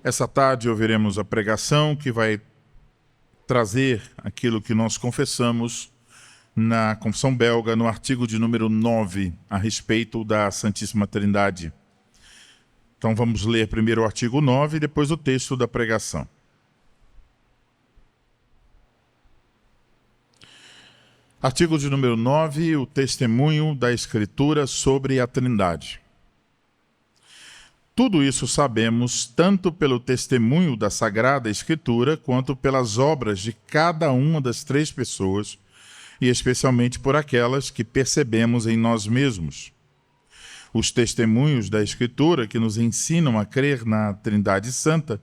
Essa tarde ouviremos a pregação que vai trazer aquilo que nós confessamos na Confissão Belga, no artigo de número 9, a respeito da Santíssima Trindade. Então vamos ler primeiro o artigo 9 e depois o texto da pregação. Artigo de número 9, o testemunho da Escritura sobre a Trindade. Tudo isso sabemos tanto pelo testemunho da Sagrada Escritura quanto pelas obras de cada uma das três pessoas, e especialmente por aquelas que percebemos em nós mesmos. Os testemunhos da Escritura que nos ensinam a crer na Trindade Santa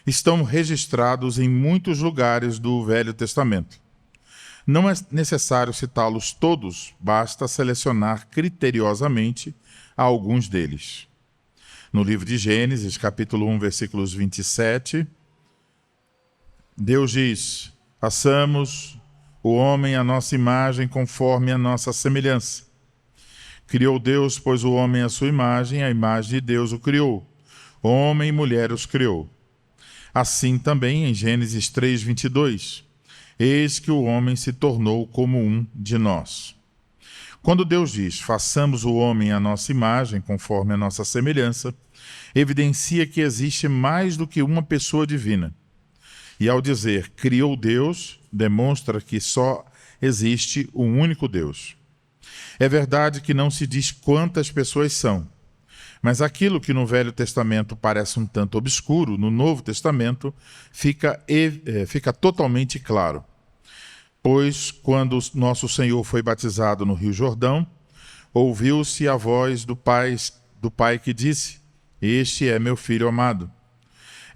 estão registrados em muitos lugares do Velho Testamento. Não é necessário citá-los todos, basta selecionar criteriosamente alguns deles. No livro de Gênesis, capítulo 1, versículos 27, Deus diz: façamos o homem à nossa imagem conforme a nossa semelhança. Criou Deus, pois, o homem à sua imagem, a imagem de Deus o criou. Homem e mulher os criou. Assim também em Gênesis 3, 22, eis que o homem se tornou como um de nós. Quando Deus diz, façamos o homem à nossa imagem, conforme a nossa semelhança, evidencia que existe mais do que uma pessoa divina. E ao dizer, criou Deus, demonstra que só existe um único Deus. É verdade que não se diz quantas pessoas são, mas aquilo que no Velho Testamento parece um tanto obscuro, no Novo Testamento fica totalmente claro. Pois, quando nosso Senhor foi batizado no Rio Jordão, ouviu-se a voz do Pai que disse, este é meu Filho amado.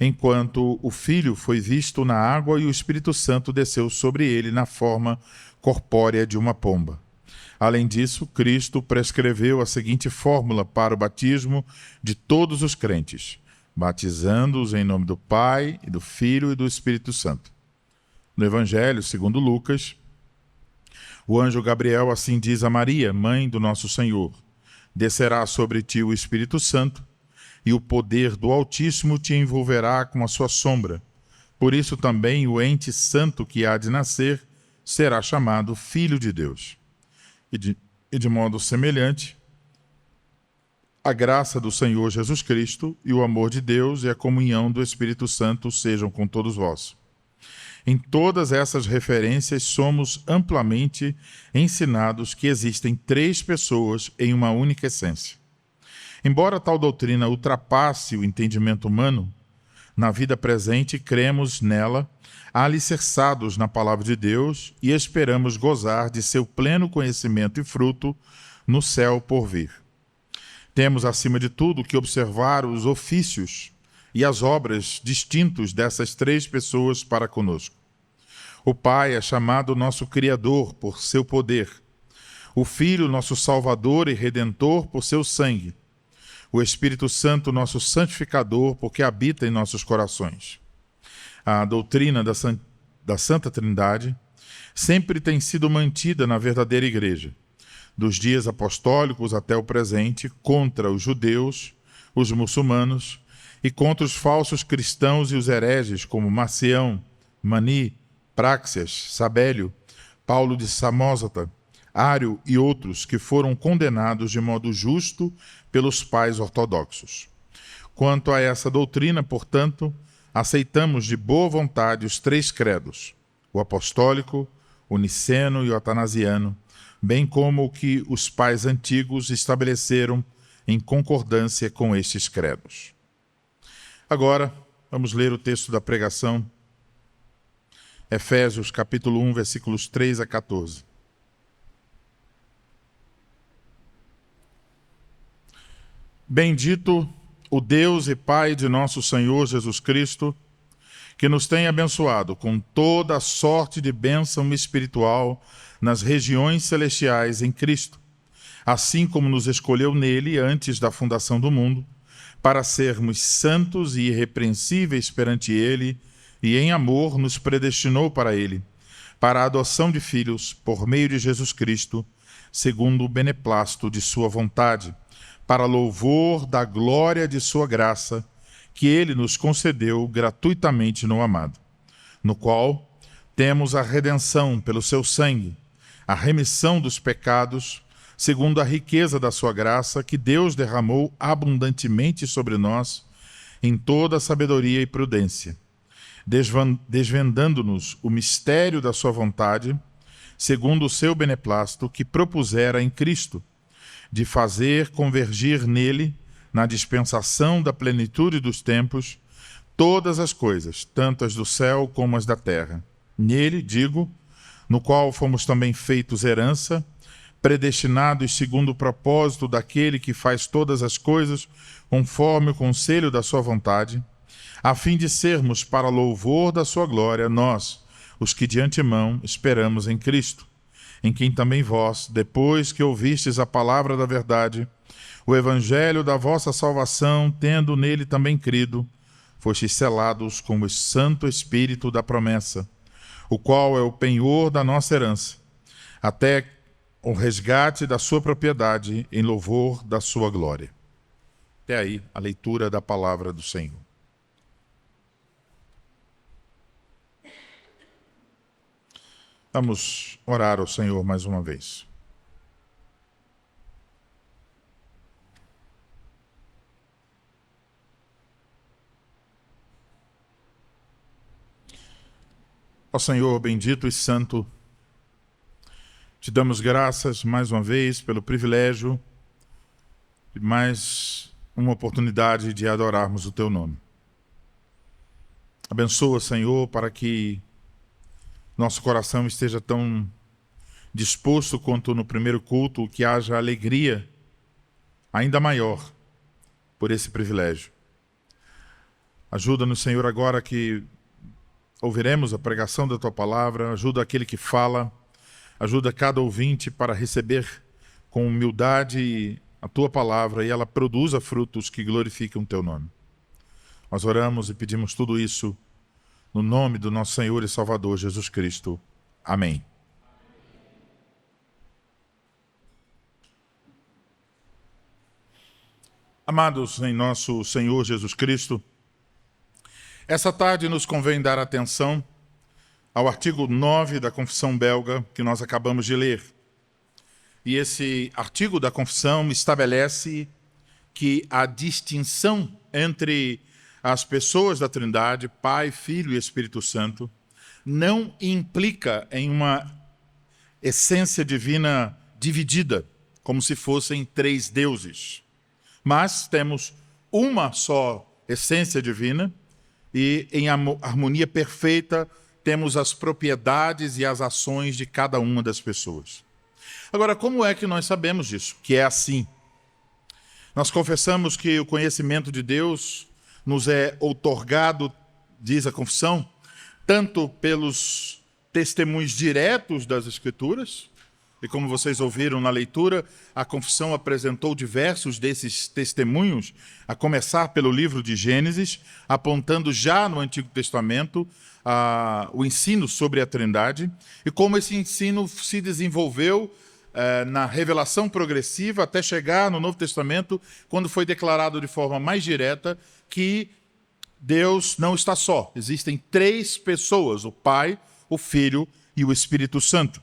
Enquanto o Filho foi visto na água e o Espírito Santo desceu sobre ele na forma corpórea de uma pomba. Além disso, Cristo prescreveu a seguinte fórmula para o batismo de todos os crentes, batizando-os em nome do Pai, e do Filho e do Espírito Santo. No Evangelho, segundo Lucas, o anjo Gabriel assim diz a Maria, mãe do nosso Senhor, descerá sobre ti o Espírito Santo, e o poder do Altíssimo te envolverá com a sua sombra. Por isso também o ente santo que há de nascer será chamado Filho de Deus. E de modo semelhante, a graça do Senhor Jesus Cristo e o amor de Deus e a comunhão do Espírito Santo sejam com todos vós. Em todas essas referências, somos amplamente ensinados que existem três pessoas em uma única essência. Embora tal doutrina ultrapasse o entendimento humano, na vida presente cremos nela, alicerçados na palavra de Deus e esperamos gozar de seu pleno conhecimento e fruto no céu por vir. Temos, acima de tudo, que observar os ofícios e as obras distintos dessas três pessoas para conosco. O Pai é chamado nosso Criador por seu poder. O Filho, nosso Salvador e Redentor por seu sangue. O Espírito Santo, nosso santificador, porque habita em nossos corações. A doutrina da Santa Trindade sempre tem sido mantida na verdadeira Igreja, dos dias apostólicos até o presente, contra os judeus, os muçulmanos, e contra os falsos cristãos e os hereges como Marcião, Mani, Práxias, Sabélio, Paulo de Samosata, Ário e outros que foram condenados de modo justo pelos pais ortodoxos. Quanto a essa doutrina, portanto, aceitamos de boa vontade os três credos, o apostólico, o niceno e o atanasiano, bem como o que os pais antigos estabeleceram em concordância com estes credos. Agora, vamos ler o texto da pregação, Efésios, capítulo 1, versículos 3 a 14. Bendito o Deus e Pai de nosso Senhor Jesus Cristo, que nos tem abençoado com toda a sorte de bênção espiritual nas regiões celestiais em Cristo, assim como nos escolheu nele antes da fundação do mundo, para sermos santos e irrepreensíveis perante ele, e em amor nos predestinou para ele, para a adoção de filhos por meio de Jesus Cristo, segundo o beneplácito de sua vontade, para louvor da glória de sua graça, que ele nos concedeu gratuitamente no amado, no qual temos a redenção pelo seu sangue, a remissão dos pecados, segundo a riqueza da sua graça, que Deus derramou abundantemente sobre nós, em toda sabedoria e prudência, desvendando-nos o mistério da sua vontade, segundo o seu beneplácito, que propusera em Cristo, de fazer convergir nele, na dispensação da plenitude dos tempos, todas as coisas, tanto as do céu como as da terra. Nele, digo, no qual fomos também feitos herança, predestinados segundo o propósito daquele que faz todas as coisas, conforme o conselho da sua vontade, a fim de sermos para louvor da sua glória, nós, os que de antemão esperamos em Cristo, em quem também vós, depois que ouvistes a palavra da verdade, o evangelho da vossa salvação, tendo nele também crido, fostes selados com o Santo Espírito da promessa, o qual é o penhor da nossa herança, até o resgate da sua propriedade em louvor da sua glória. Até aí a leitura da palavra do Senhor. Vamos orar ao Senhor mais uma vez. Ó Senhor bendito e santo, te damos graças mais uma vez pelo privilégio de mais uma oportunidade de adorarmos o teu nome. Abençoa, Senhor, para que nosso coração esteja tão disposto quanto no primeiro culto, que haja alegria ainda maior por esse privilégio. Ajuda-nos, Senhor, agora que ouviremos a pregação da tua palavra, ajuda aquele que fala, ajuda cada ouvinte para receber com humildade a tua palavra e ela produza frutos que glorifiquem o teu nome. Nós oramos e pedimos tudo isso no nome do nosso Senhor e Salvador Jesus Cristo. Amém. Amados em nosso Senhor Jesus Cristo, essa tarde nos convém dar atenção ao artigo 9 da Confissão Belga que nós acabamos de ler. E esse artigo da Confissão estabelece que a distinção entre as pessoas da Trindade, Pai, Filho e Espírito Santo, não implica em uma essência divina dividida, como se fossem três deuses. Mas temos uma só essência divina e em harmonia perfeita temos as propriedades e as ações de cada uma das pessoas. Agora, como é que nós sabemos disso? Que é assim. Nós confessamos que o conhecimento de Deus nos é outorgado, diz a confissão, tanto pelos testemunhos diretos das Escrituras, e como vocês ouviram na leitura, a confissão apresentou diversos desses testemunhos, a começar pelo livro de Gênesis, apontando já no Antigo Testamento o ensino sobre a Trindade, e como esse ensino se desenvolveu na revelação progressiva até chegar no Novo Testamento, quando foi declarado de forma mais direta que Deus não está só. Existem três pessoas, o Pai, o Filho e o Espírito Santo.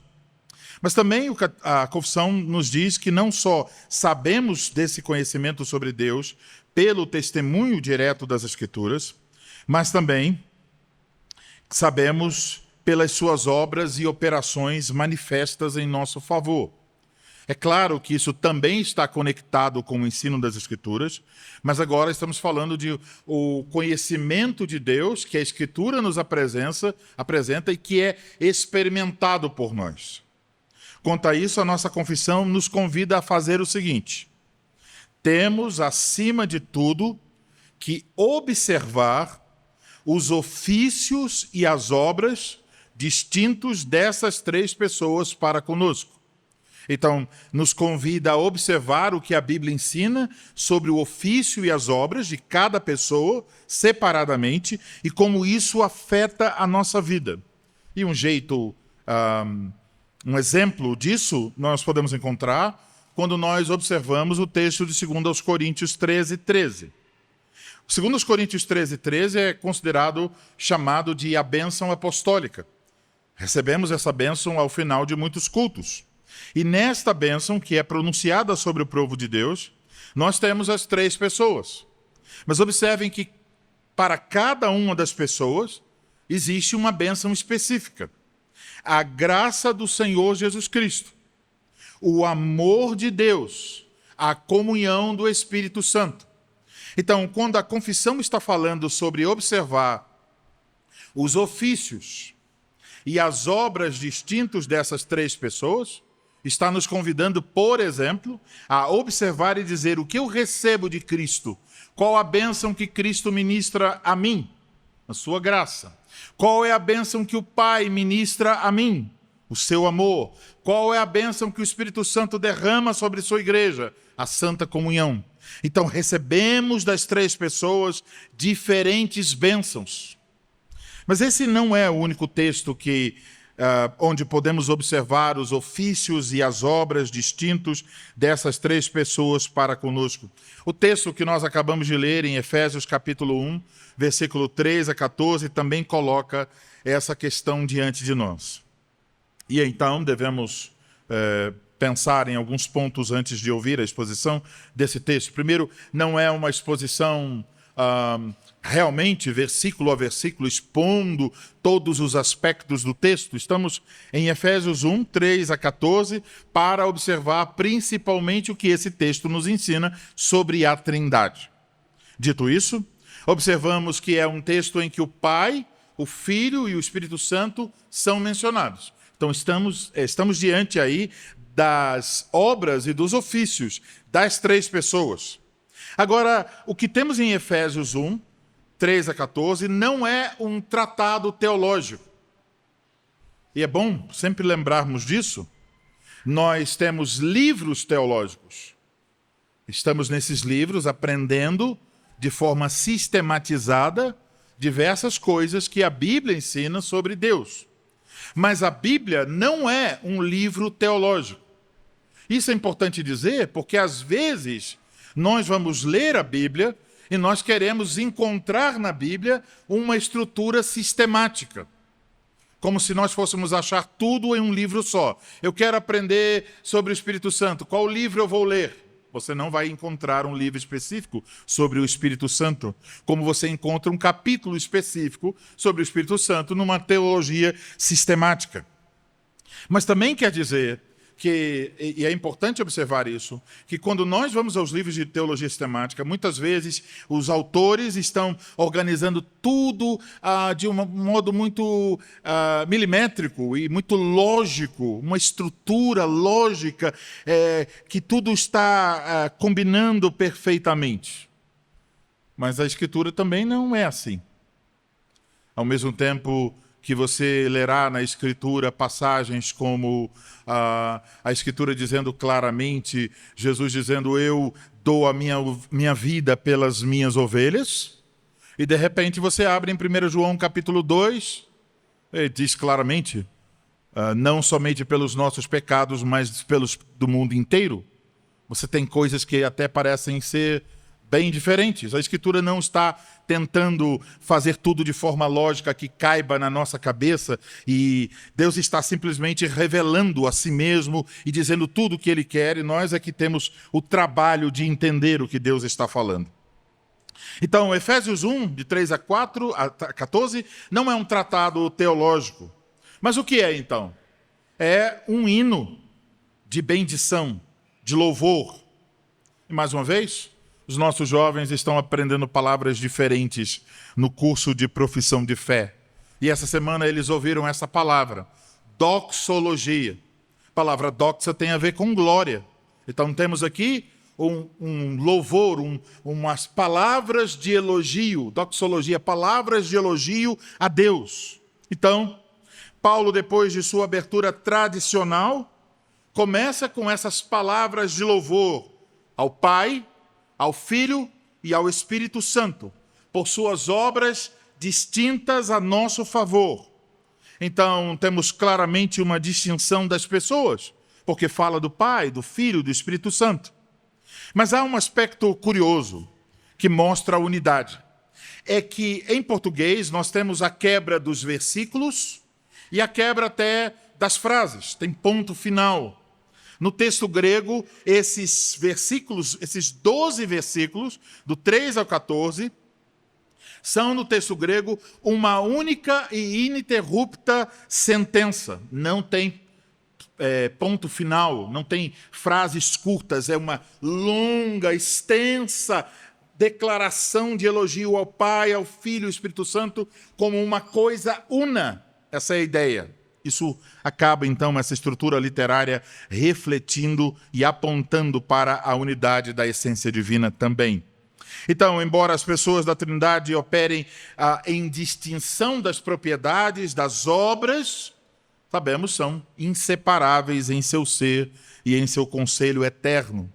Mas também a confissão nos diz que não só sabemos desse conhecimento sobre Deus pelo testemunho direto das Escrituras, mas também sabemos pelas suas obras e operações manifestas em nosso favor. É claro que isso também está conectado com o ensino das Escrituras, mas agora estamos falando de o conhecimento de Deus que a Escritura nos apresenta e que é experimentado por nós. Quanto a isso, a nossa confissão nos convida a fazer o seguinte: temos, acima de tudo, que observar os ofícios e as obras distintos dessas três pessoas para conosco. Então, nos convida a observar o que a Bíblia ensina sobre o ofício e as obras de cada pessoa, separadamente, e como isso afeta a nossa vida. E um jeito Um exemplo disso nós podemos encontrar quando nós observamos o texto de 2 Coríntios 13:13. 2 Coríntios 13:13 é considerado, chamado de a bênção apostólica. Recebemos essa bênção ao final de muitos cultos. E nesta bênção, que é pronunciada sobre o povo de Deus, nós temos as 3 pessoas. Mas observem que para cada uma das pessoas existe uma bênção específica. A graça do Senhor Jesus Cristo, o amor de Deus, a comunhão do Espírito Santo. Então, quando a confissão está falando sobre observar os ofícios e as obras distintos dessas 3 pessoas, está nos convidando, por exemplo, a observar e dizer o que eu recebo de Cristo, qual a bênção que Cristo ministra a mim, a sua graça. Qual é a bênção que o Pai ministra a mim? O seu amor. Qual é a bênção que o Espírito Santo derrama sobre sua igreja? A santa comunhão. Então, recebemos das 3 pessoas diferentes bênçãos. Mas esse não é o único texto onde podemos observar os ofícios e as obras distintos dessas 3 pessoas para conosco. O texto que nós acabamos de ler em Efésios capítulo 1, versículo 3 a 14, também coloca essa questão diante de nós. E então devemos pensar em alguns pontos antes de ouvir a exposição desse texto. Primeiro, não é uma exposição realmente, versículo a versículo, expondo todos os aspectos do texto. Estamos em Efésios 1, 3 a 14, para observar principalmente o que esse texto nos ensina sobre a Trindade. Dito isso, observamos que é um texto em que o Pai, o Filho e o Espírito Santo são mencionados. Então estamos diante aí das obras e dos ofícios das 3 pessoas. Agora, o que temos em Efésios 1, 3 a 14, não é um tratado teológico. E é bom sempre lembrarmos disso. Nós temos livros teológicos. Estamos nesses livros aprendendo de forma sistematizada diversas coisas que a Bíblia ensina sobre Deus. Mas a Bíblia não é um livro teológico. Isso é importante dizer porque, às vezes, nós vamos ler a Bíblia e nós queremos encontrar na Bíblia uma estrutura sistemática. Como se nós fôssemos achar tudo em um livro só. Eu quero aprender sobre o Espírito Santo. Qual livro eu vou ler? Você não vai encontrar um livro específico sobre o Espírito Santo, como você encontra um capítulo específico sobre o Espírito Santo numa teologia sistemática. Mas também quer dizer e é importante observar isso, que quando nós vamos aos livros de teologia sistemática, muitas vezes os autores estão organizando tudo de um modo muito milimétrico e muito lógico, uma estrutura lógica que tudo está combinando perfeitamente. Mas a Escritura também não é assim. Ao mesmo tempo que você lerá na Escritura passagens como a Escritura dizendo claramente, Jesus dizendo, eu dou a minha vida pelas minhas ovelhas, e de repente você abre em 1 João capítulo 2, ele diz claramente, não somente pelos nossos pecados, mas pelos do mundo inteiro. Você tem coisas que até parecem ser bem diferentes. A Escritura não está tentando fazer tudo de forma lógica que caiba na nossa cabeça e Deus está simplesmente revelando a si mesmo e dizendo tudo o que Ele quer e nós é que temos o trabalho de entender o que Deus está falando. Então, Efésios 1, de 3 a 14, não é um tratado teológico. Mas o que é, então? É um hino de bendição, de louvor. E mais uma vez, os nossos jovens estão aprendendo palavras diferentes no curso de profissão de fé. E essa semana eles ouviram essa palavra, doxologia. A palavra doxa tem a ver com glória. Então temos aqui um louvor, umas palavras de elogio, doxologia, palavras de elogio a Deus. Então, Paulo, depois de sua abertura tradicional, começa com essas palavras de louvor ao Pai, ao Filho e ao Espírito Santo, por suas obras distintas a nosso favor. Então, temos claramente uma distinção das pessoas, porque fala do Pai, do Filho e do Espírito Santo. Mas há um aspecto curioso que mostra a unidade. É que, em português, nós temos a quebra dos versículos e a quebra até das frases, tem ponto final. No texto grego, esses versículos, esses 12 versículos, do 3 ao 14, são, no texto grego, uma única e ininterrupta sentença. Não tem ponto final, não tem frases curtas, é uma longa, extensa declaração de elogio ao Pai, ao Filho e ao Espírito Santo como uma coisa una. Essa é a ideia. Isso acaba, então, essa estrutura literária refletindo e apontando para a unidade da essência divina também. Então, embora as pessoas da Trindade operem em distinção das propriedades, das obras, sabemos, são inseparáveis em seu ser e em seu conselho eterno.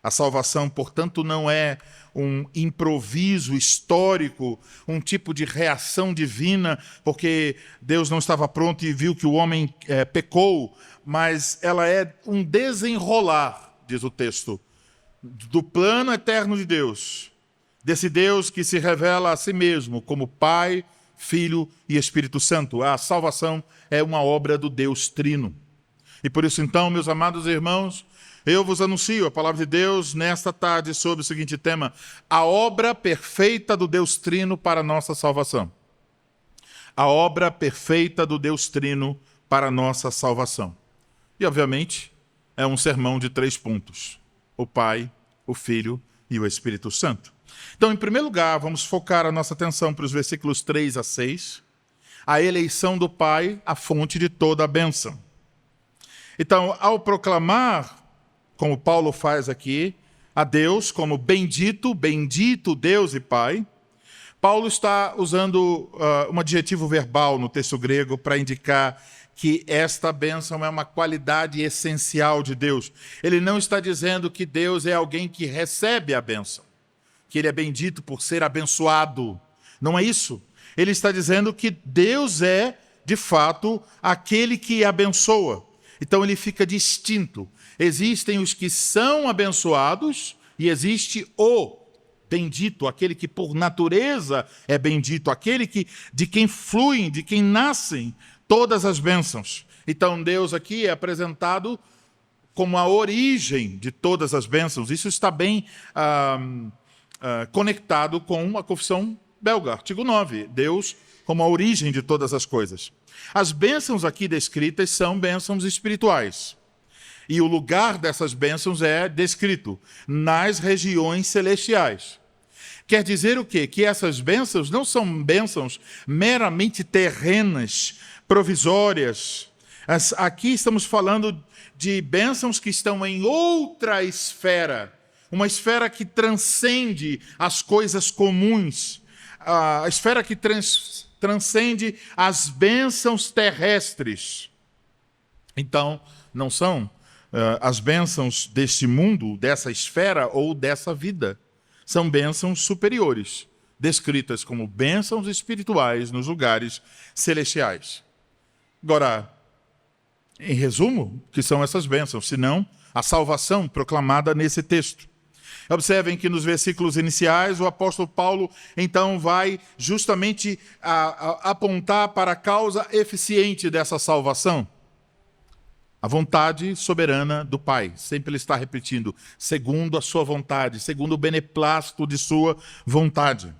A salvação, portanto, não é um improviso histórico, um tipo de reação divina, porque Deus não estava pronto e viu que o homem pecou, mas ela é um desenrolar, diz o texto, do plano eterno de Deus, desse Deus que se revela a si mesmo como Pai, Filho e Espírito Santo. A salvação é uma obra do Deus Trino. E por isso, então, meus amados irmãos, eu vos anuncio a palavra de Deus nesta tarde sobre o seguinte tema: a obra perfeita do Deus Trino para a nossa salvação. A obra perfeita do Deus Trino para a nossa salvação. E, obviamente, é um sermão de 3 pontos: o Pai, o Filho e o Espírito Santo. Então, em primeiro lugar, vamos focar a nossa atenção para os versículos 3 a 6, a eleição do Pai, a fonte de toda a bênção. Então, ao proclamar, como Paulo faz aqui, a Deus como bendito, bendito Deus e Pai, Paulo está usando um adjetivo verbal no texto grego para indicar que esta bênção é uma qualidade essencial de Deus. Ele não está dizendo que Deus é alguém que recebe a bênção, que ele é bendito por ser abençoado. Não é isso. Ele está dizendo que Deus é, de fato, aquele que abençoa. Então ele fica distinto. Existem os que são abençoados e existe o bendito, aquele que por natureza é bendito, aquele de quem fluem, de quem nascem todas as bênçãos. Então Deus aqui é apresentado como a origem de todas as bênçãos. Isso está bem conectado com a confissão belga, artigo 9. Deus como a origem de todas as coisas. As bênçãos aqui descritas são bênçãos espirituais. E o lugar dessas bênçãos é descrito nas regiões celestiais. Quer dizer o quê? Que essas bênçãos não são bênçãos meramente terrenas, provisórias. Aqui estamos falando de bênçãos que estão em outra esfera, uma esfera que transcende as coisas comuns, a esfera que transcende as bênçãos terrestres. Então, não são as bênçãos deste mundo, dessa esfera ou dessa vida. São bênçãos superiores, descritas como bênçãos espirituais nos lugares celestiais. Agora, em resumo, o que são essas bênçãos? Senão a salvação proclamada nesse texto. Observem que nos versículos iniciais o apóstolo Paulo então vai justamente apontar para a causa eficiente dessa salvação. A vontade soberana do Pai. Sempre ele está repetindo, segundo a sua vontade, segundo o beneplácito de sua vontade.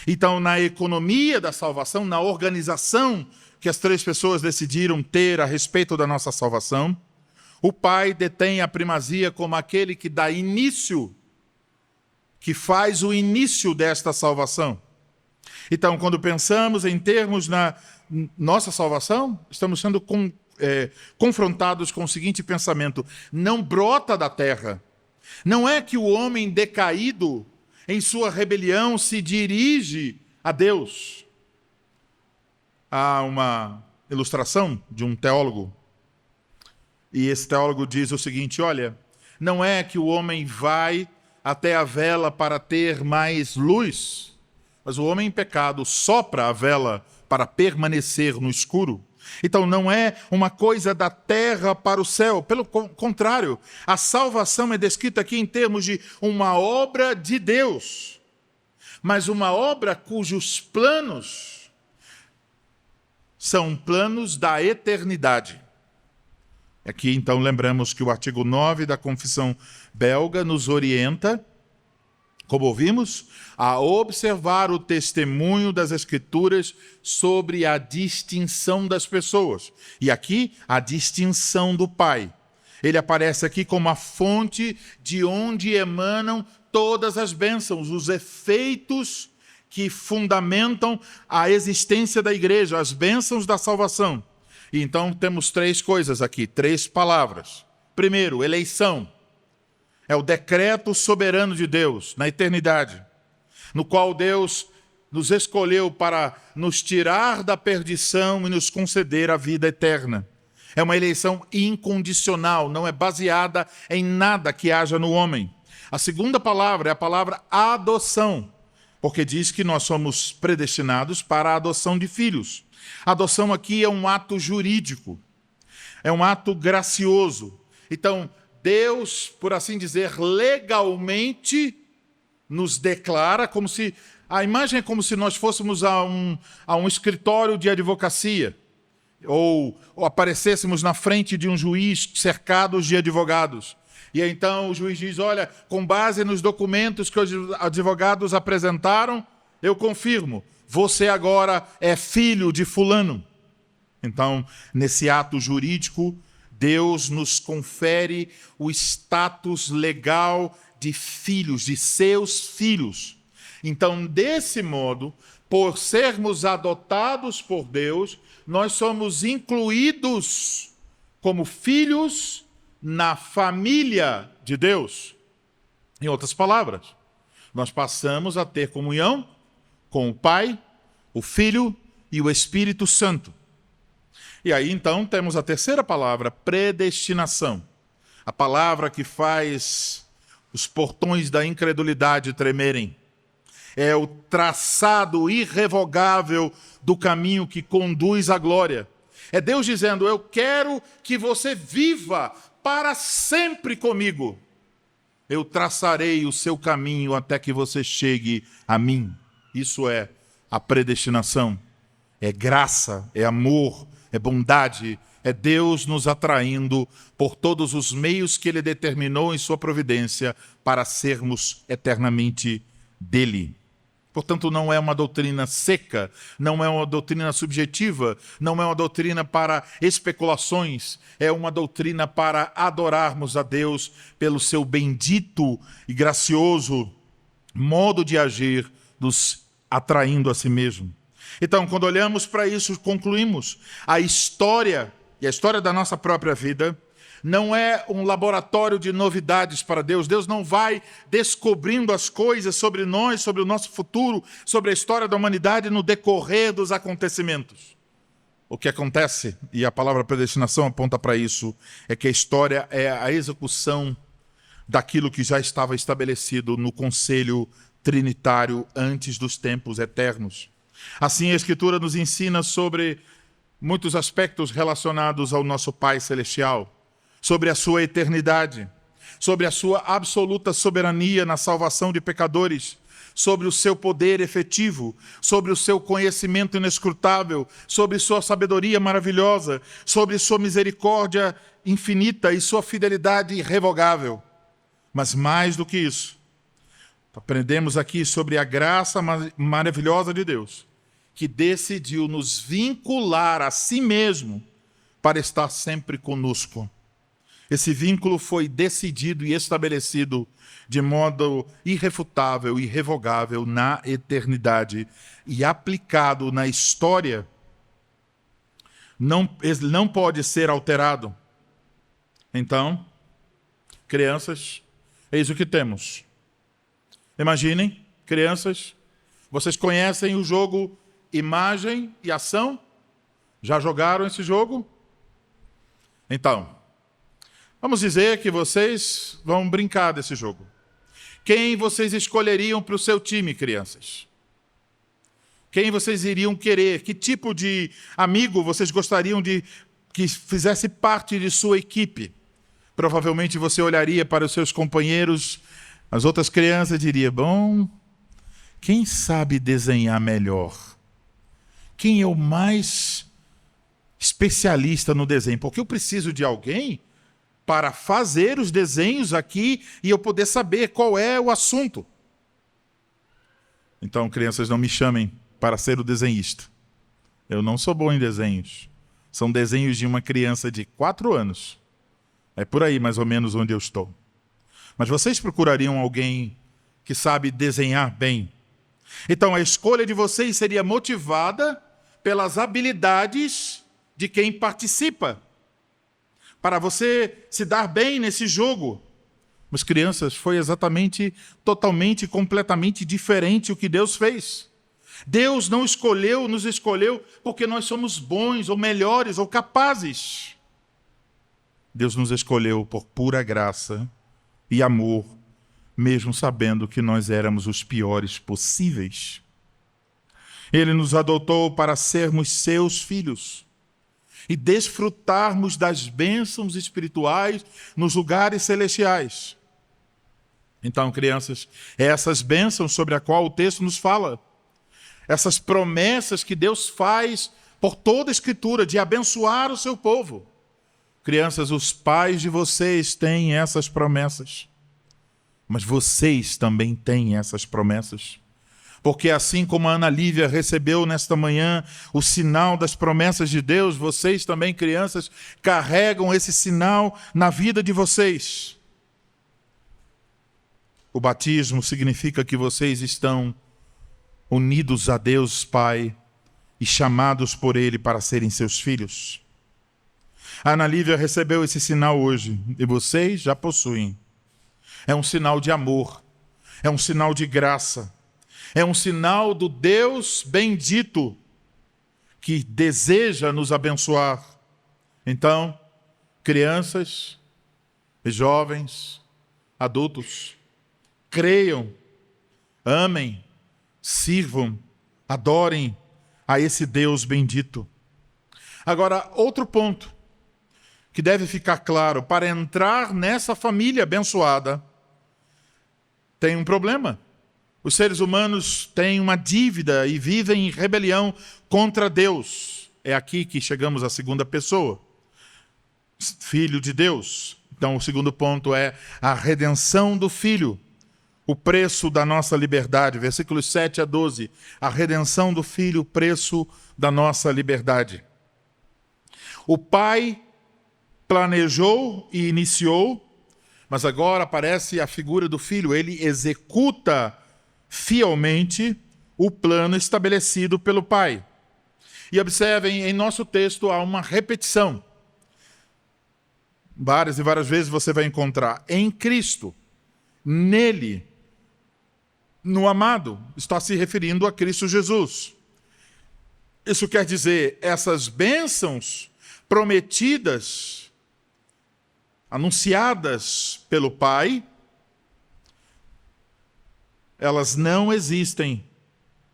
Então, na economia da salvação, na organização que as 3 pessoas decidiram ter a respeito da nossa salvação, o Pai detém a primazia como aquele que dá início, que faz o início desta salvação. Então, quando pensamos em termos na nossa salvação, estamos sendo confrontados com o seguinte pensamento: não brota da terra. Não é que o homem decaído em sua rebelião se dirige a Deus. Há uma ilustração de um teólogo, e esse teólogo diz o seguinte: olha, não é que o homem vai até a vela para ter mais luz, mas o homem em pecado sopra a vela para permanecer no escuro. Então não é uma coisa da terra para o céu. Pelo contrário, a salvação é descrita aqui em termos de uma obra de Deus, mas uma obra cujos planos são planos da eternidade. Aqui então lembramos que o artigo 9 da Confissão Belga nos orienta, como ouvimos, a observar o testemunho das Escrituras sobre a distinção das pessoas. E aqui, a distinção do Pai. Ele aparece aqui como a fonte de onde emanam todas as bênçãos, os efeitos que fundamentam a existência da igreja, as bênçãos da salvação. E então temos três coisas aqui, três palavras. Primeiro, eleição. É o decreto soberano de Deus na eternidade, no qual Deus nos escolheu para nos tirar da perdição e nos conceder a vida eterna. É uma eleição incondicional, não é baseada em nada que haja no homem. A segunda palavra é a palavra adoção, porque diz que nós somos predestinados para a adoção de filhos. A adoção aqui é um ato jurídico, é um ato gracioso. Então, Deus, por assim dizer, legalmente nos declara como se... A imagem é como se nós fôssemos a um escritório de advocacia ou aparecêssemos na frente de um juiz cercados de advogados. E então o juiz diz, olha, com base nos documentos que os advogados apresentaram, eu confirmo, você agora é filho de fulano. Então, nesse ato jurídico, Deus nos confere o status legal de filhos, de seus filhos. Então, desse modo, por sermos adotados por Deus, nós somos incluídos como filhos na família de Deus. Em outras palavras, nós passamos a ter comunhão com o Pai, o Filho e o Espírito Santo. E aí, então, temos a terceira palavra, predestinação. A palavra que faz os portões da incredulidade tremerem. É o traçado irrevogável do caminho que conduz à glória. É Deus dizendo, eu quero que você viva para sempre comigo. Eu traçarei o seu caminho até que você chegue a mim. Isso é a predestinação. É graça, é amor, é bondade, é Deus nos atraindo por todos os meios que Ele determinou em sua providência para sermos eternamente dele. Portanto, não é uma doutrina seca, não é uma doutrina subjetiva, não é uma doutrina para especulações, é uma doutrina para adorarmos a Deus pelo seu bendito e gracioso modo de agir, nos atraindo a si mesmo. Então, quando olhamos para isso, concluímos a história, e a história da nossa própria vida, não é um laboratório de novidades para Deus. Deus não vai descobrindo as coisas sobre nós, sobre o nosso futuro, sobre a história da humanidade no decorrer dos acontecimentos. O que acontece, e a palavra predestinação aponta para isso, é que a história é a execução daquilo que já estava estabelecido no conselho trinitário antes dos tempos eternos. Assim, a Escritura nos ensina sobre muitos aspectos relacionados ao nosso Pai Celestial, sobre a sua eternidade, sobre a sua absoluta soberania na salvação de pecadores, sobre o seu poder efetivo, sobre o seu conhecimento inescrutável, sobre sua sabedoria maravilhosa, sobre sua misericórdia infinita e sua fidelidade irrevogável. Mas mais do que isso, aprendemos aqui sobre a graça maravilhosa de Deus, que decidiu nos vincular a si mesmo para estar sempre conosco. Esse vínculo foi decidido e estabelecido de modo irrefutável e irrevogável na eternidade e aplicado na história. Não pode ser alterado. Então, crianças, eis o que temos. Imaginem, crianças, vocês conhecem o jogo Imagem e Ação? Já jogaram esse jogo? Então, vamos dizer que vocês vão brincar desse jogo. Quem vocês escolheriam para o seu time, crianças? Quem vocês iriam querer? Que tipo de amigo vocês gostariam de que fizesse parte de sua equipe? Provavelmente você olharia para os seus companheiros, as outras crianças, e diria: bom, quem sabe desenhar melhor? Quem é o mais especialista no desenho? Porque eu preciso de alguém para fazer os desenhos aqui e eu poder saber qual é o assunto. Então, crianças, não me chamem para ser o desenhista. Eu não sou bom em desenhos. São desenhos de uma criança de 4 anos. É por aí, mais ou menos, onde eu estou. Mas vocês procurariam alguém que sabe desenhar bem. Então, a escolha de vocês seria motivada pelas habilidades de quem participa, para você se dar bem nesse jogo. Mas, crianças, foi exatamente, totalmente, completamente diferente o que Deus fez. Deus não nos escolheu porque nós somos bons, ou melhores, ou capazes. Deus nos escolheu por pura graça e amor, mesmo sabendo que nós éramos os piores possíveis. Ele nos adotou para sermos seus filhos e desfrutarmos das bênçãos espirituais nos lugares celestiais. Então, crianças, essas bênçãos sobre a qual o texto nos fala, essas promessas que Deus faz por toda a Escritura de abençoar o seu povo. Crianças, os pais de vocês têm essas promessas, mas vocês também têm essas promessas. Porque assim como a Ana Lívia recebeu nesta manhã o sinal das promessas de Deus, vocês também, crianças, carregam esse sinal na vida de vocês. O batismo significa que vocês estão unidos a Deus Pai e chamados por Ele para serem seus filhos. A Ana Lívia recebeu esse sinal hoje e vocês já possuem. É um sinal de amor, é um sinal de graça, é um sinal do Deus bendito que deseja nos abençoar. Então, crianças, jovens, adultos, creiam, amem, sirvam, adorem a esse Deus bendito. Agora, outro ponto que deve ficar claro: para entrar nessa família abençoada, tem um problema. Os seres humanos têm uma dívida e vivem em rebelião contra Deus. É aqui que chegamos à segunda pessoa, Filho de Deus. Então, o segundo ponto é a redenção do Filho, o preço da nossa liberdade. Versículos 7 a 12. A redenção do Filho, o preço da nossa liberdade. O Pai planejou e iniciou, mas agora aparece a figura do Filho. Ele executa fielmente o plano estabelecido pelo Pai. E observem, em nosso texto há uma repetição. Várias e várias vezes você vai encontrar em Cristo, nele, no amado. Está se referindo a Cristo Jesus. Isso quer dizer, essas bênçãos prometidas, anunciadas pelo Pai, elas não existem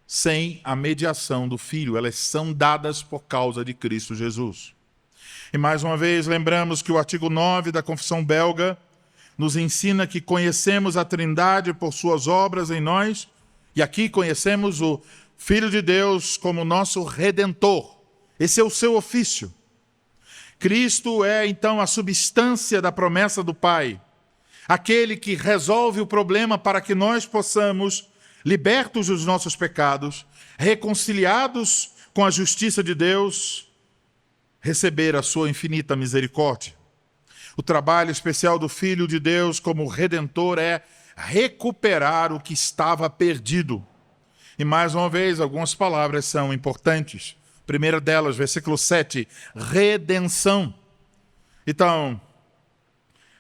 sem a mediação do Filho. Elas são dadas por causa de Cristo Jesus. E mais uma vez, lembramos que o artigo 9 da Confissão Belga nos ensina que conhecemos a Trindade por suas obras em nós, e aqui conhecemos o Filho de Deus como nosso Redentor. Esse é o seu ofício. Cristo é, então, a substância da promessa do Pai, aquele que resolve o problema para que nós possamos, libertos dos nossos pecados, reconciliados com a justiça de Deus, receber a sua infinita misericórdia. O trabalho especial do Filho de Deus como Redentor é recuperar o que estava perdido. E mais uma vez, algumas palavras são importantes. Primeira delas, versículo 7, redenção. Então,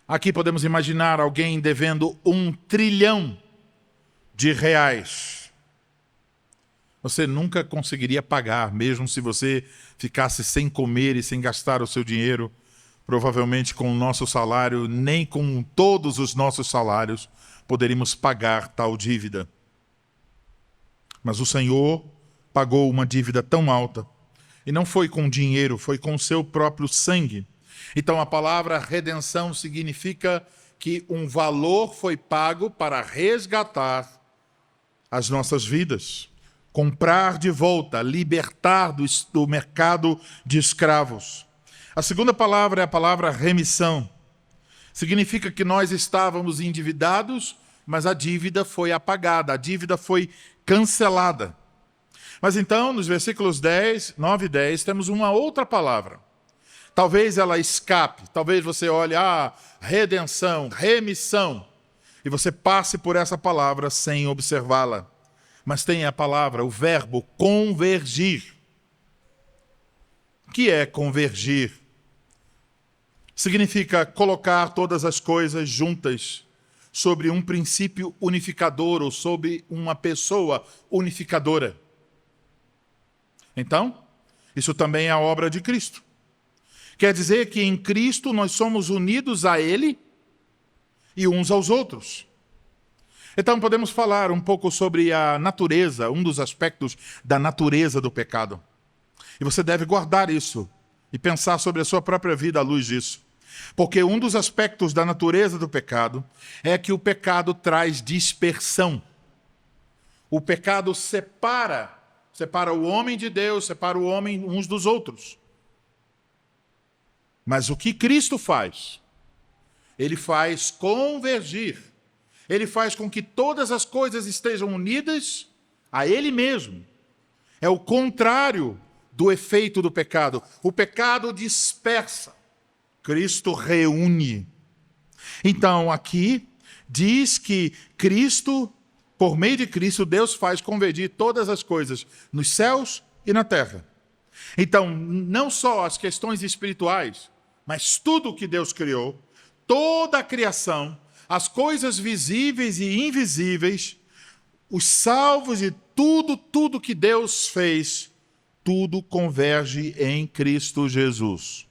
aqui podemos imaginar alguém devendo R$1 trilhão. Você nunca conseguiria pagar, mesmo se você ficasse sem comer e sem gastar o seu dinheiro, provavelmente com o nosso salário, nem com todos os nossos salários, poderíamos pagar tal dívida. Mas o Senhor pagou uma dívida tão alta. E não foi com dinheiro, foi com o seu próprio sangue. Então a palavra redenção significa que um valor foi pago para resgatar as nossas vidas, comprar de volta, libertar do mercado de escravos. A segunda palavra é a palavra remissão. Significa que nós estávamos endividados, mas a dívida foi apagada, a dívida foi cancelada. Mas então, nos versículos 9 e 10, temos uma outra palavra. Talvez ela escape, talvez você olhe, redenção, remissão, e você passe por essa palavra sem observá-la. Mas tem a palavra, o verbo convergir. O que é convergir? Significa colocar todas as coisas juntas sobre um princípio unificador ou sobre uma pessoa unificadora. Então, isso também é a obra de Cristo. Quer dizer que em Cristo nós somos unidos a Ele e uns aos outros. Então podemos falar um pouco sobre a natureza, um dos aspectos da natureza do pecado. E você deve guardar isso e pensar sobre a sua própria vida à luz disso. Porque um dos aspectos da natureza do pecado é que o pecado traz dispersão. O pecado separa o homem de Deus, separa o homem uns dos outros. Mas o que Cristo faz? Ele faz convergir. Ele faz com que todas as coisas estejam unidas a Ele mesmo. É o contrário do efeito do pecado. O pecado dispersa. Cristo reúne. Então, aqui diz que Cristo, por meio de Cristo, Deus faz convergir todas as coisas nos céus e na terra. Então, não só as questões espirituais, mas tudo o que Deus criou, toda a criação, as coisas visíveis e invisíveis, os salvos e tudo que Deus fez, tudo converge em Cristo Jesus.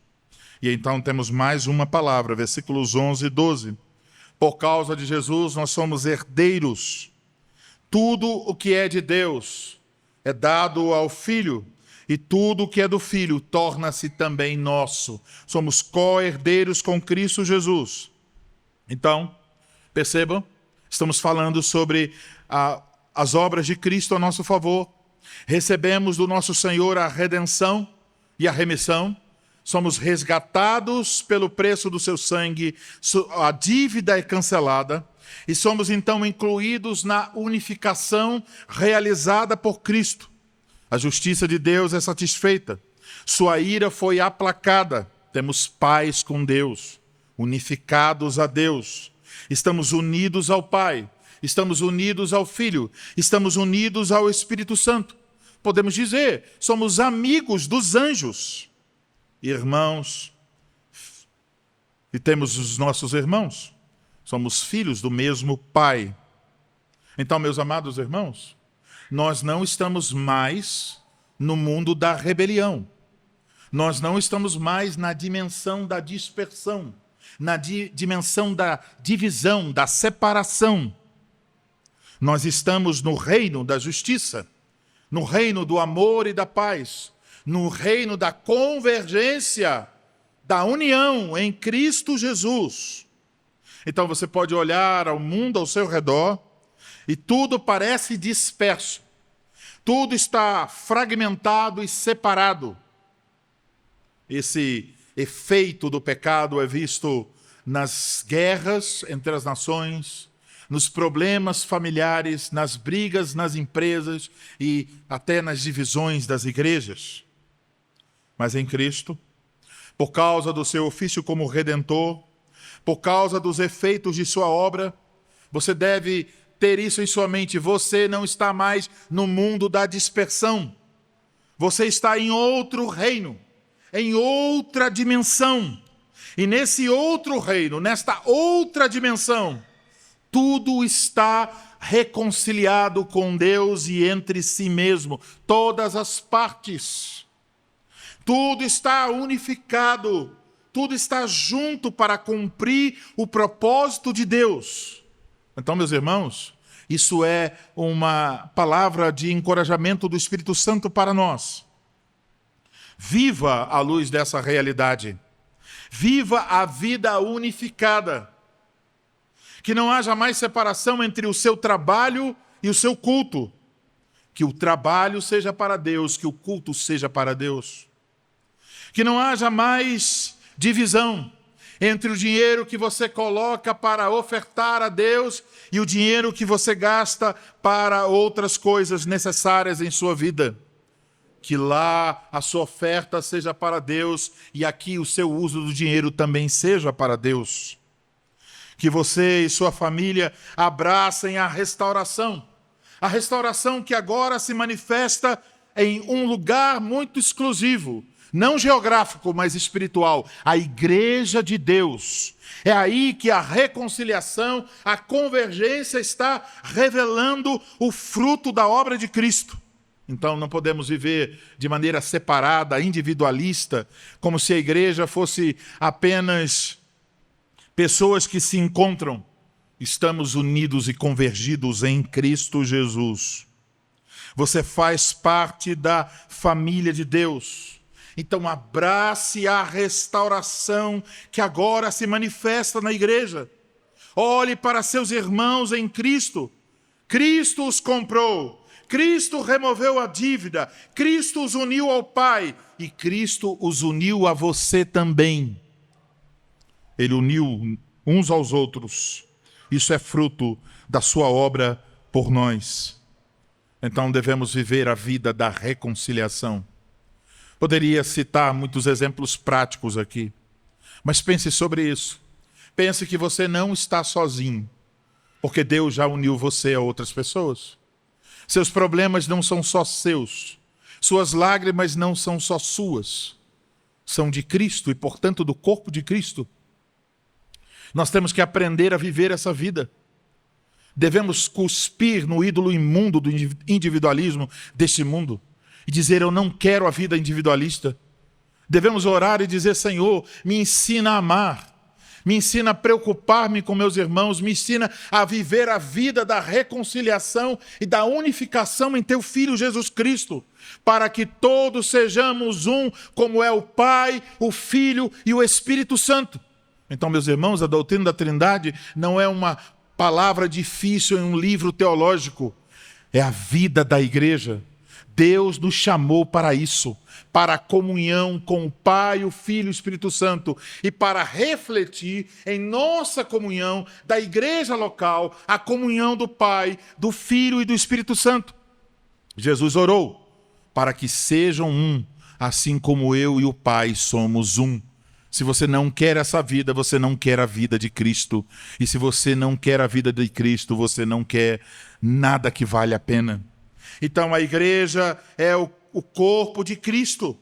E então temos mais uma palavra, versículos 11 e 12. Por causa de Jesus, nós somos herdeiros. Tudo o que é de Deus é dado ao Filho, e tudo o que é do Filho torna-se também nosso. Somos co-herdeiros com Cristo Jesus. Então, percebam, estamos falando sobre as obras de Cristo a nosso favor. Recebemos do nosso Senhor a redenção e a remissão. Somos resgatados pelo preço do seu sangue, a dívida é cancelada, e somos então incluídos na unificação realizada por Cristo. A justiça de Deus é satisfeita, sua ira foi aplacada, temos paz com Deus, unificados a Deus, estamos unidos ao Pai, estamos unidos ao Filho, estamos unidos ao Espírito Santo. Podemos dizer, somos amigos dos anjos. Irmãos, e temos os nossos irmãos, somos filhos do mesmo Pai. Então, meus amados irmãos, nós não estamos mais no mundo da rebelião, nós não estamos mais na dimensão da dispersão, na dimensão da divisão, da separação. Nós estamos no reino da justiça, no reino do amor e da paz, no reino da convergência, da união em Cristo Jesus. Então você pode olhar ao mundo ao seu redor e tudo parece disperso. Tudo está fragmentado e separado. Esse efeito do pecado é visto nas guerras entre as nações, nos problemas familiares, nas brigas nas empresas e até nas divisões das igrejas. Mas em Cristo, por causa do seu ofício como Redentor, por causa dos efeitos de sua obra, você deve ter isso em sua mente. Você não está mais no mundo da dispersão. Você está em outro reino, em outra dimensão. E nesse outro reino, nesta outra dimensão, tudo está reconciliado com Deus e entre si mesmo, todas as partes. Tudo está unificado, tudo está junto para cumprir o propósito de Deus. Então, meus irmãos, Isso é uma palavra de encorajamento do Espírito Santo para nós. Viva à luz dessa realidade. Viva a vida unificada. Que não haja mais separação entre o seu trabalho e o seu culto. Que o trabalho seja para Deus, que o culto seja para Deus. Que não haja mais divisão entre o dinheiro que você coloca para ofertar a Deus e o dinheiro que você gasta para outras coisas necessárias em sua vida. Que lá a sua oferta seja para Deus e aqui o seu uso do dinheiro também seja para Deus. Que você e sua família abracem a restauração. A restauração que agora se manifesta em um lugar muito exclusivo. Não geográfico, mas espiritual. A igreja de Deus. É aí que a reconciliação, a convergência está revelando o fruto da obra de Cristo. Então não podemos viver de maneira separada, individualista, como se a igreja fosse apenas pessoas que se encontram. Estamos unidos e convergidos em Cristo Jesus. Você faz parte da família de Deus. Então abrace a restauração que agora se manifesta na igreja. Olhe para seus irmãos em Cristo. Cristo os comprou. Cristo removeu a dívida. Cristo os uniu ao Pai. E Cristo os uniu a você também. Ele uniu uns aos outros. Isso é fruto da sua obra por nós. Então devemos viver a vida da reconciliação. Poderia citar muitos exemplos práticos aqui, mas pense sobre isso. Pense que você não está sozinho, porque Deus já uniu você a outras pessoas. Seus problemas não são só seus, suas lágrimas não são só suas, são de Cristo e, portanto, do corpo de Cristo. Nós temos que aprender a viver essa vida. Devemos cuspir no ídolo imundo do individualismo deste mundo e dizer: eu não quero a vida individualista. Devemos orar e dizer: Senhor, me ensina a amar, me ensina a preocupar-me com meus irmãos, me ensina a viver a vida da reconciliação e da unificação em Teu Filho Jesus Cristo, para que todos sejamos um, como é o Pai, o Filho e o Espírito Santo. Então, meus irmãos, a doutrina da Trindade não é uma palavra difícil em um livro teológico, é a vida da igreja. Deus nos chamou para isso, para a comunhão com o Pai, o Filho e o Espírito Santo, e para refletir em nossa comunhão da igreja local, a comunhão do Pai, do Filho e do Espírito Santo. Jesus orou para que sejam um, assim como eu e o Pai somos um. Se você não quer essa vida, você não quer a vida de Cristo. E se você não quer a vida de Cristo, você não quer nada que vale a pena. Então a igreja é o corpo de Cristo.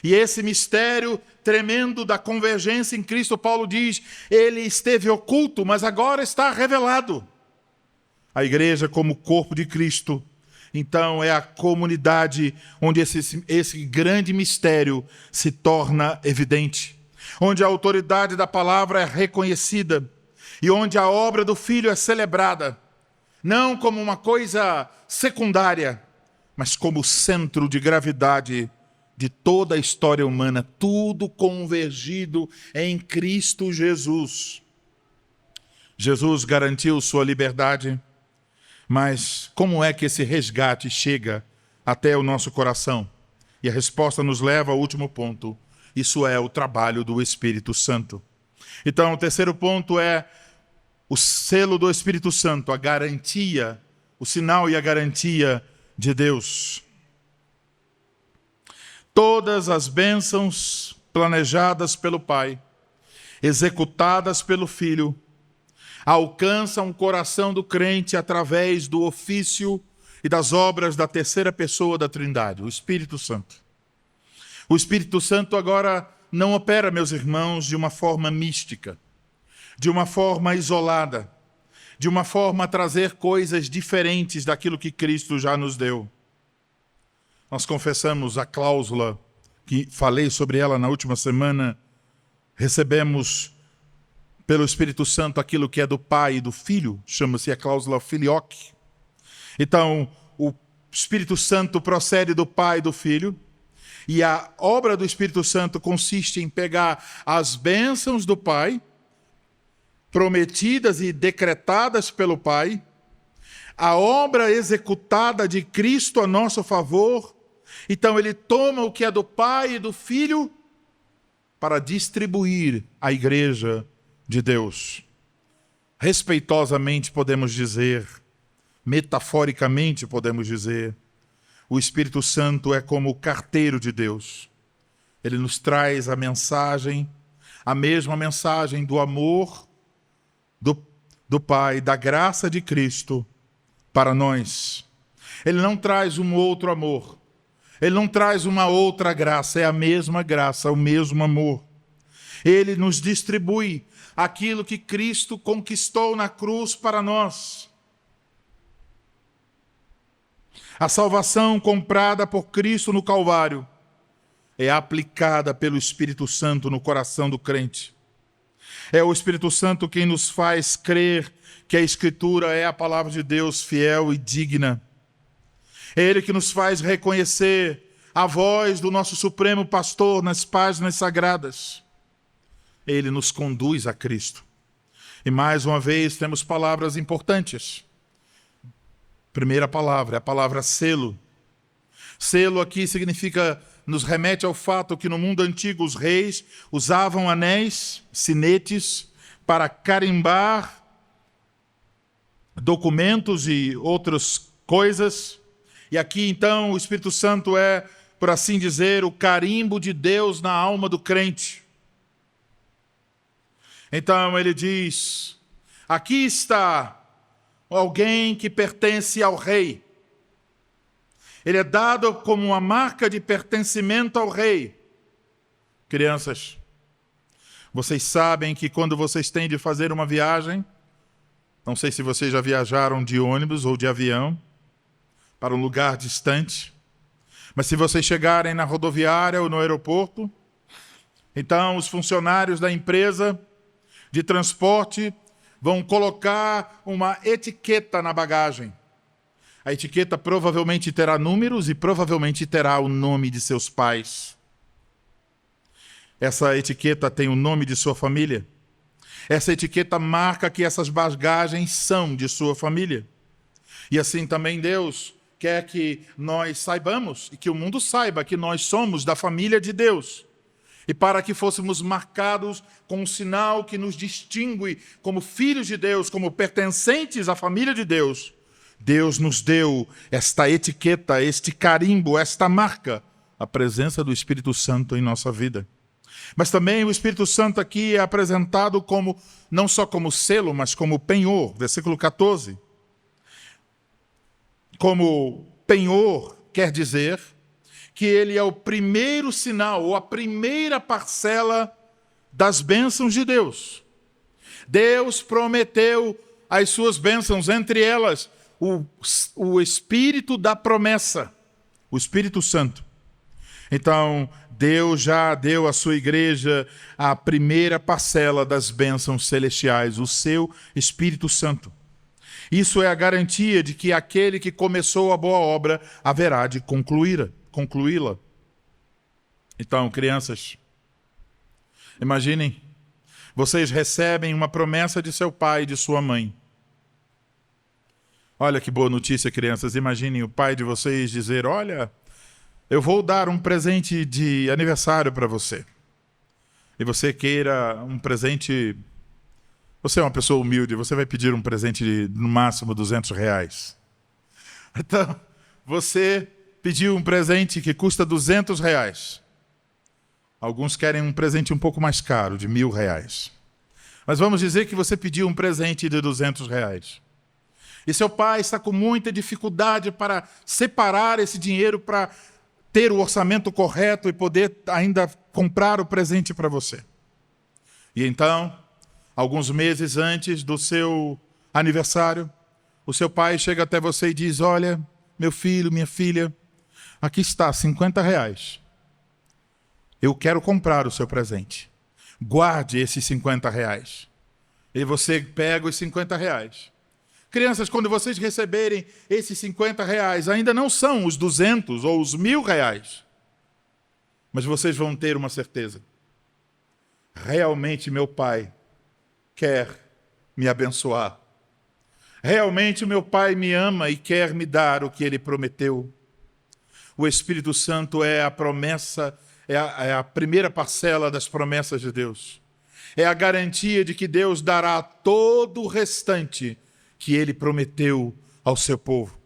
E esse mistério tremendo da convergência em Cristo, Paulo diz, ele esteve oculto, mas agora está revelado. A igreja como corpo de Cristo, então é a comunidade onde esse grande mistério se torna evidente. Onde a autoridade da palavra é reconhecida e onde a obra do Filho é celebrada. Não como uma coisa secundária, mas como centro de gravidade de toda a história humana, tudo convergido em Cristo Jesus. Jesus garantiu sua liberdade, mas como é que esse resgate chega até o nosso coração? E a resposta nos leva ao último ponto. Isso é o trabalho do Espírito Santo. Então, o terceiro ponto é o selo do Espírito Santo, a garantia, o sinal e a garantia de Deus. Todas as bênçãos planejadas pelo Pai, executadas pelo Filho, alcançam o coração do crente através do ofício e das obras da terceira pessoa da Trindade, o Espírito Santo. O Espírito Santo agora não opera, meus irmãos, de uma forma mística, de uma forma isolada, de uma forma a trazer coisas diferentes daquilo que Cristo já nos deu. Nós confessamos a cláusula, que falei sobre ela na última semana, recebemos pelo Espírito Santo aquilo que é do Pai e do Filho, chama-se a cláusula filioque. Então, o Espírito Santo procede do Pai e do Filho, e a obra do Espírito Santo consiste em pegar as bênçãos do Pai, prometidas e decretadas pelo Pai, a obra executada de Cristo a nosso favor. Então ele toma o que é do Pai e do Filho para distribuir à igreja de Deus. Respeitosamente podemos dizer, metaforicamente podemos dizer, o Espírito Santo é como o carteiro de Deus. Ele nos traz a mensagem, a mesma mensagem do amor do Pai, da graça de Cristo para nós. Ele não traz um outro amor. Ele não traz uma outra graça. É a mesma graça, o mesmo amor. Ele nos distribui aquilo que Cristo conquistou na cruz para nós. A salvação comprada por Cristo no Calvário é aplicada pelo Espírito Santo no coração do crente. É o Espírito Santo quem nos faz crer que a Escritura é a palavra de Deus fiel e digna. É Ele que nos faz reconhecer a voz do nosso Supremo Pastor nas páginas sagradas. Ele nos conduz a Cristo. E mais uma vez temos palavras importantes. Primeira palavra é a palavra selo. Selo aqui significa, nos remete ao fato que no mundo antigo os reis usavam anéis, sinetes, para carimbar documentos e outras coisas. E aqui então o Espírito Santo é, por assim dizer, o carimbo de Deus na alma do crente. Então ele diz, aqui está alguém que pertence ao rei. Ele é dado como uma marca de pertencimento ao rei. Crianças, vocês sabem que quando vocês têm de fazer uma viagem, não sei se vocês já viajaram de ônibus ou de avião para um lugar distante, mas se vocês chegarem na rodoviária ou no aeroporto, então os funcionários da empresa de transporte vão colocar uma etiqueta na bagagem. A etiqueta provavelmente terá números e provavelmente terá o nome de seus pais. Essa etiqueta tem o nome de sua família. Essa etiqueta marca que essas bagagens são de sua família. E assim também Deus quer que nós saibamos e que o mundo saiba que nós somos da família de Deus. E para que fôssemos marcados com um sinal que nos distingue como filhos de Deus, como pertencentes à família de Deus, Deus nos deu esta etiqueta, este carimbo, esta marca, a presença do Espírito Santo em nossa vida. Mas também o Espírito Santo aqui é apresentado como, não só como selo, mas como penhor, versículo 14. Como penhor quer dizer que ele é o primeiro sinal, ou a primeira parcela das bênçãos de Deus. Deus prometeu as suas bênçãos, entre elas o Espírito da promessa, o Espírito Santo. Então, Deus já deu à sua igreja a primeira parcela das bênçãos celestiais, o seu Espírito Santo. Isso é a garantia de que aquele que começou a boa obra haverá de concluí-la. Então, crianças, imaginem, vocês recebem uma promessa de seu pai e de sua mãe. Olha que boa notícia, crianças. Imaginem o pai de vocês dizer, olha, eu vou dar um presente de aniversário para você. E você queira um presente... Você é uma pessoa humilde, você vai pedir um presente de, no máximo, R$200. Então, você pediu um presente que custa R$200. Alguns querem um presente um pouco mais caro, de R$1.000. Mas vamos dizer que você pediu um presente de R$200. E seu pai está com muita dificuldade para separar esse dinheiro para ter o orçamento correto e poder ainda comprar o presente para você. E então, alguns meses antes do seu aniversário, o seu pai chega até você e diz, olha, meu filho, minha filha, aqui está, R$50. Eu quero comprar o seu presente. Guarde esses R$50. E você pega os R$50. Crianças, quando vocês receberem esses R$ 50, ainda não são os 200 ou os R$ 1.000. Mas vocês vão ter uma certeza. Realmente meu Pai quer me abençoar. Realmente o meu Pai me ama e quer me dar o que Ele prometeu. O Espírito Santo é a promessa, é a primeira parcela das promessas de Deus. É a garantia de que Deus dará todo o restante que Ele prometeu ao seu povo.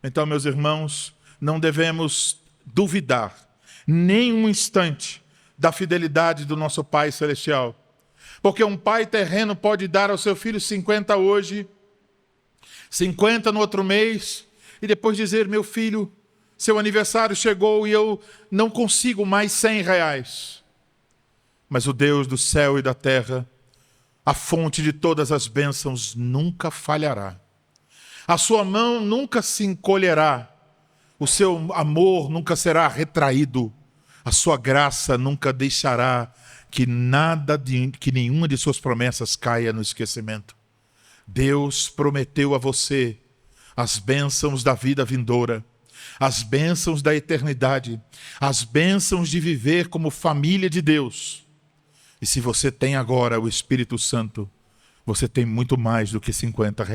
Então, meus irmãos, não devemos duvidar nem um instante da fidelidade do nosso Pai Celestial. Porque um pai terreno pode dar ao seu filho 50 hoje, 50 no outro mês, e depois dizer: meu filho, seu aniversário chegou e eu não consigo mais R$ 100. Mas o Deus do céu e da terra, a fonte de todas as bênçãos, nunca falhará. A sua mão nunca se encolherá. O seu amor nunca será retraído. A sua graça nunca deixará que nenhuma de suas promessas caia no esquecimento. Deus prometeu a você as bênçãos da vida vindoura, as bênçãos da eternidade, as bênçãos de viver como família de Deus. E se você tem agora o Espírito Santo, você tem muito mais do que R$ 50.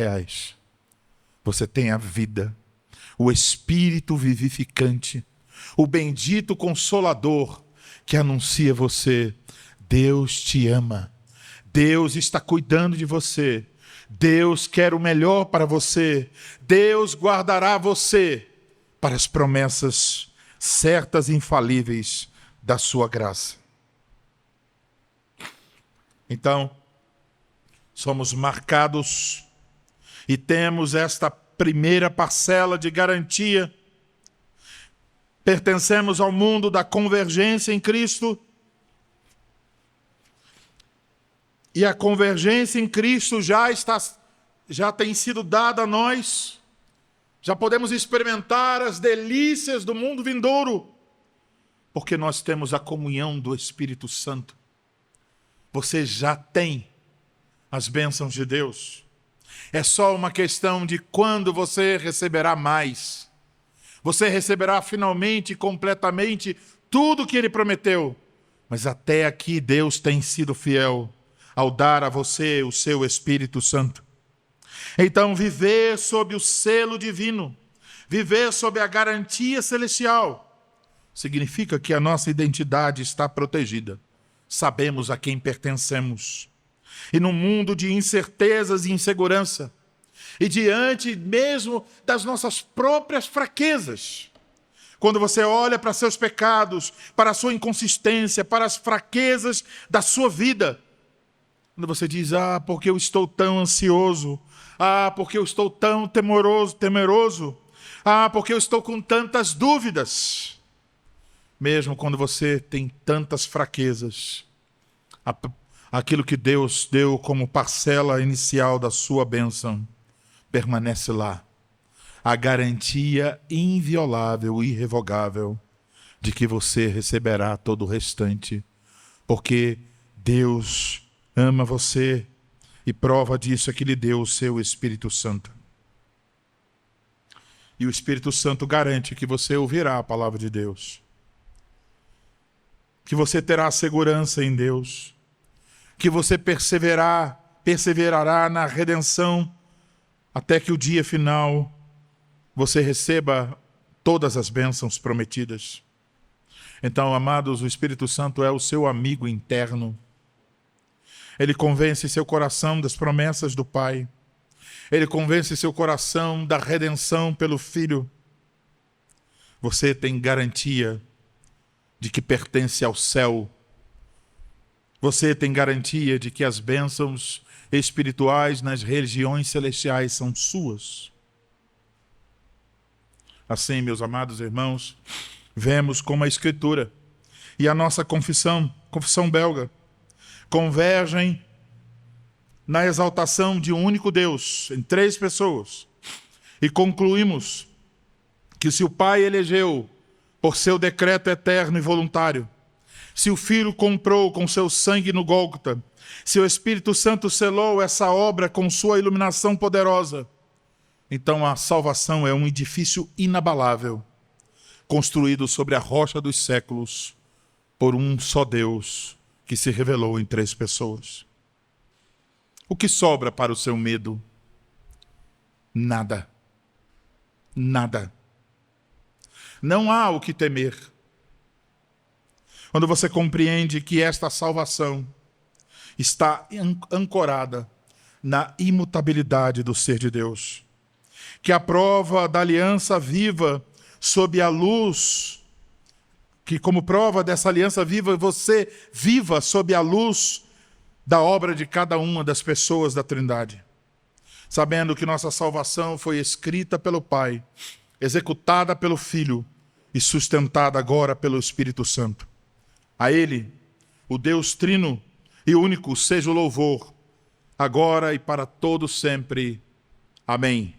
Você tem a vida, o Espírito vivificante, o bendito Consolador que anuncia a você: Deus te ama, Deus está cuidando de você, Deus quer o melhor para você, Deus guardará você para as promessas certas e infalíveis da sua graça. Então, somos marcados e temos esta primeira parcela de garantia. Pertencemos ao mundo da convergência em Cristo. E a convergência em Cristo já tem sido dada a nós. Já podemos experimentar as delícias do mundo vindouro, porque nós temos a comunhão do Espírito Santo. Você já tem as bênçãos de Deus. É só uma questão de quando você receberá mais. Você receberá finalmente e completamente tudo o que Ele prometeu. Mas até aqui Deus tem sido fiel ao dar a você o seu Espírito Santo. Então, viver sob o selo divino, viver sob a garantia celestial, significa que a nossa identidade está protegida. Sabemos a quem pertencemos. E num mundo de incertezas e insegurança, e diante mesmo das nossas próprias fraquezas, quando você olha para seus pecados, para a sua inconsistência, para as fraquezas da sua vida, quando você diz: porque eu estou tão ansioso, porque eu estou tão temeroso, porque eu estou com tantas dúvidas. Mesmo quando você tem tantas fraquezas, aquilo que Deus deu como parcela inicial da sua bênção permanece lá. A garantia inviolável e irrevogável de que você receberá todo o restante, porque Deus ama você e prova disso é que lhe deu o seu Espírito Santo. E o Espírito Santo garante que você ouvirá a palavra de Deus, que você terá segurança em Deus, que você perseverará na redenção até que o dia final você receba todas as bênçãos prometidas. Então, amados, o Espírito Santo é o seu amigo interno. Ele convence seu coração das promessas do Pai. Ele convence seu coração da redenção pelo Filho. Você tem garantia de que pertence ao céu. Você tem garantia de que as bênçãos espirituais nas regiões celestiais são suas. Assim, meus amados irmãos, vemos como a Escritura e a nossa confissão belga, convergem na exaltação de um único Deus, em 3 pessoas, e concluímos que se o Pai elegeu por seu decreto eterno e voluntário, se o Filho comprou com seu sangue no Gólgota, se o Espírito Santo selou essa obra com sua iluminação poderosa, Então a salvação é um edifício inabalável, construído sobre a rocha dos séculos, por um só Deus que se revelou em 3 pessoas. O que sobra para o seu medo? Nada. Nada. Não há o que temer. Quando você compreende que esta salvação está ancorada na imutabilidade do ser de Deus, que a prova da aliança viva sob a luz, que como prova dessa aliança viva, você viva sob a luz da obra de cada uma das pessoas da Trindade, sabendo que nossa salvação foi escrita pelo Pai, executada pelo Filho e sustentada agora pelo Espírito Santo. A Ele, o Deus Trino e único, seja o louvor, agora e para todo sempre. Amém.